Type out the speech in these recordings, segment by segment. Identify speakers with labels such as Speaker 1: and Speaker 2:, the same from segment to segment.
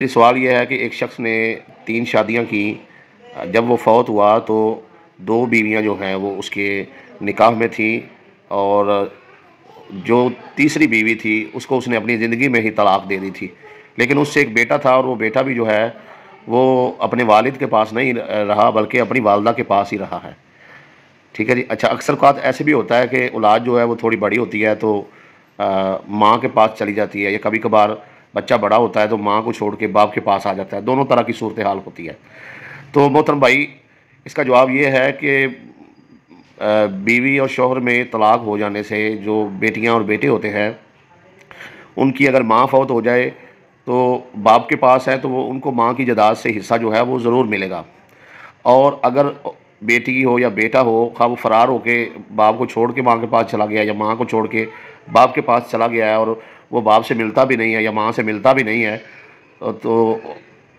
Speaker 1: یہ سوال یہ ہے کہ ایک شخص نے 3 شادیاں کی، جب وہ فوت ہوا تو 2 بیویاں جو ہیں وہ اس کے نکاح میں تھیں، اور جو تیسری بیوی تھی اس کو اس نے اپنی زندگی میں ہی طلاق دے دی تھی، لیکن اس سے ایک بیٹا تھا، اور وہ بیٹا بھی جو ہے وہ اپنے والد کے پاس نہیں رہا بلکہ اپنی والدہ کے پاس ہی رہا ہے۔ ٹھیک ہے جی۔ اچھا، اکثر اوقات ایسے بھی ہوتا ہے کہ اولاد جو ہے وہ تھوڑی بڑی ہوتی ہے تو ماں کے پاس چلی جاتی ہے، یا کبھی کبھار بچہ بڑا ہوتا ہے تو ماں کو چھوڑ کے باپ کے پاس آ جاتا ہے، دونوں طرح کی صورتحال ہوتی ہے۔ تو محترم بھائی، اس کا جواب یہ ہے کہ بیوی اور شوہر میں طلاق ہو جانے سے جو بیٹیاں اور بیٹے ہوتے ہیں، ان کی اگر ماں فوت ہو جائے تو باپ کے پاس ہے تو وہ ان کو ماں کی جائیداد سے حصہ جو ہے وہ ضرور ملے گا، اور اگر بیٹی ہو یا بیٹا ہو، خواہ وہ فرار ہو کے باپ کو چھوڑ کے ماں کے پاس چلا گیا، یا ماں کو چھوڑ کے باپ کے پاس چلا گیا ہے اور وہ باپ سے ملتا بھی نہیں ہے یا ماں سے ملتا بھی نہیں ہے، تو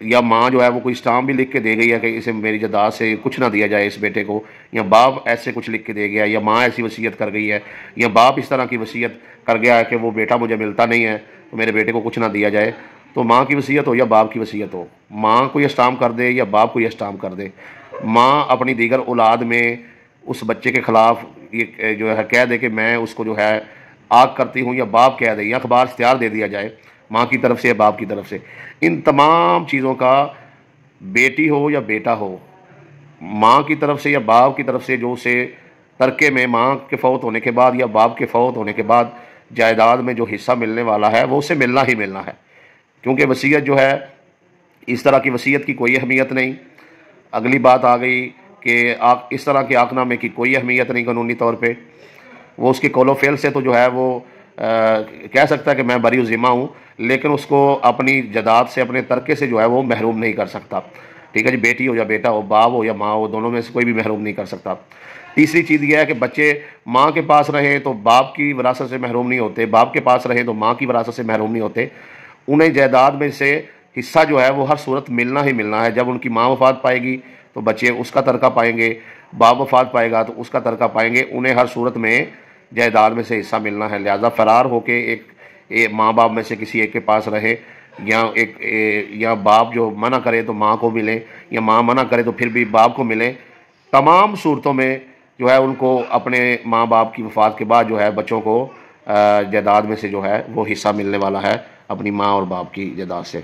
Speaker 1: یا ماں جو ہے وہ کوئی اسٹامپ بھی لکھ کے دے گئی ہے کہ اسے میری جائیداد سے کچھ نہ دیا جائے اس بیٹے کو، یا باپ ایسے کچھ لکھ کے دے گیا، یا ماں ایسی وصیت کر گئی ہے، یا باپ اس طرح کی وصیت کر گیا ہے کہ وہ بیٹا مجھے ملتا نہیں ہے تو میرے بیٹے کو کچھ نہ دیا جائے، تو ماں کی وصیت ہو یا باپ کی وصیت ہو، ماں کو یہ اسٹامپ کر دے یا باپ کو یہ اسٹامپ کر دے، ماں اپنی دیگر اولاد میں اس بچے کے خلاف یہ جو ہے کہہ دے کہ میں اس کو جو ہے آگ کرتی ہوں، یا باپ کہہ دے یا اخبار اشتہار دے دیا جائے ماں کی طرف سے یا باپ کی طرف سے، ان تمام چیزوں کا بیٹی ہو یا بیٹا ہو، ماں کی طرف سے یا باپ کی طرف سے جو اسے ترکے میں ماں کے فوت ہونے کے بعد یا باپ کے فوت ہونے کے بعد جائیداد میں جو حصہ ملنے والا ہے وہ اسے ملنا ہی ملنا ہے، کیونکہ وصیت جو ہے اس طرح کی وصیت کی کوئی اہمیت نہیں۔ اگلی بات آ گئی کہ اس طرح کے عقد نامے کی کوئی اہمیت نہیں قانونی طور پہ، وہ اس کے قول و فعل سے تو جو ہے وہ کہہ سکتا ہے کہ میں بری ذمہ ہوں، لیکن اس کو اپنی جائیداد سے اپنے ترکے سے جو ہے وہ محروم نہیں کر سکتا۔ ٹھیک ہے جی، بیٹی ہو یا بیٹا ہو، باپ ہو یا ماں ہو، دونوں میں سے کوئی بھی محروم نہیں کر سکتا۔ تیسری چیز یہ ہے کہ بچے ماں کے پاس رہیں تو باپ کی وراثت سے محروم نہیں ہوتے، باپ کے پاس رہیں تو ماں کی وراثت سے محروم نہیں ہوتے، انہیں جائیداد میں سے حصہ جو ہے وہ ہر صورت ملنا ہی ملنا ہے۔ جب ان کی ماں وفات پائے گی تو بچے اس کا ترکہ پائیں گے، باپ وفات پائے گا تو اس کا ترکہ پائیں گے، انہیں ہر صورت میں جائیداد میں سے حصہ ملنا ہے۔ لہذا فرار ہو کے ایک ماں باپ میں سے کسی ایک کے پاس رہے، یا باپ جو منع کرے تو ماں کو ملے، یا ماں منع کرے تو پھر بھی باپ کو ملے، تمام صورتوں میں جو ہے ان کو اپنے ماں باپ کی وفات کے بعد جو ہے بچوں کو جائیداد میں سے جو ہے وہ حصہ ملنے والا ہے اپنی ماں اور باپ کی جائیداد سے۔